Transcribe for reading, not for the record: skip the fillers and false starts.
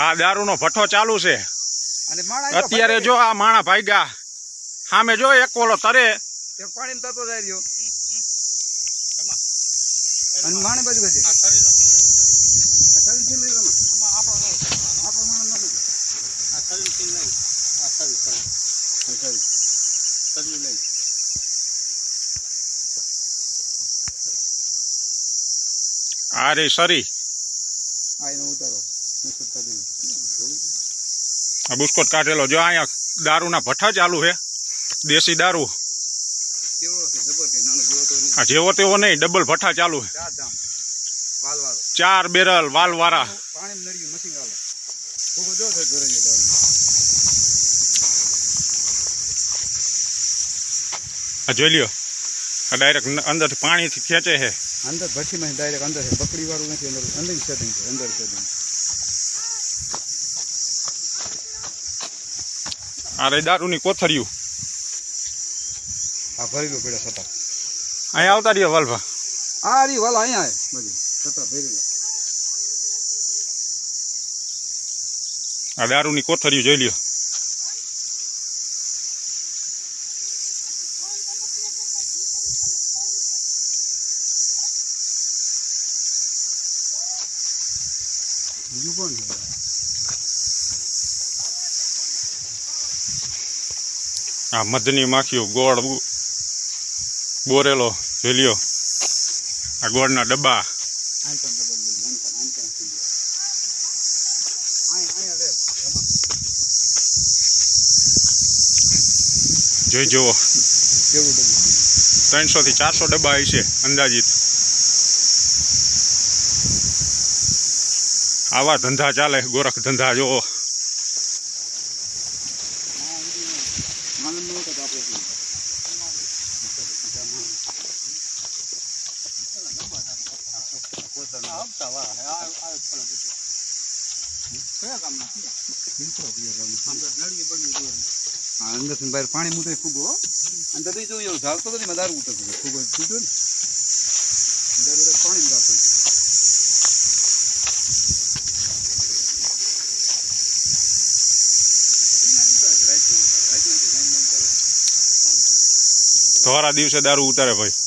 આ દારૂનો ભઠ્ઠો ચાલુ છે અત્યારે। જો આ માણા ભાગ્યા સામે જો એક ઓલો તરે પાણી તરતો જાય રહ્યો અને માણે બાજુ ગજે આ રે સરી આ બુસ્કોટ કાઢેલો જો અહીંયા દારૂના ભઠ્ઠા ચાલુ છે દેશી દારૂ આ જેવો તેવો નહીં ડબલ ભઠ્ઠા ચાલુ છે 4 બેરલ વાલ વાળા આ જોઈ લ્યો આ ડાયરેક્ટ અંદરથી પાણીથી ખેંચે છે અંદર ભઠ્ઠીમાં ડાયરેક્ટ અંદર છે બકડી વાળું નથી અંદર અંદર સેટિંગ છે અંદર સેટિંગ આ રે દારૂની કોથળિયું આ ભરેલું પડ્યા છતાં અહીંયા આવતા રહ્યો વાલભા આ રી વાલા અહીંયા બધી છતાં ભરેલા આ દારૂની કોથળિયું જોઈ લ્યો બીજું કોણ છે આ મધની માખીઓ ગોળ બોરેલો જોઈ લ્યો આ ગોળના ડબ્બા જોઈ જુઓ 300 થી 400 ડબ્બા હશે અંદાજિત આવા ધંધા ચાલે ગોરખ ધંધા જોવો અંદર બહાર પાણી મૂકે ખૂબ અંદર જોયું ઝાડતો નથી મદાર ઉતરતું ખૂબ જ ને પાણી રાખો ધોરા દિવસે દારૂ ઉતારે ભાઈ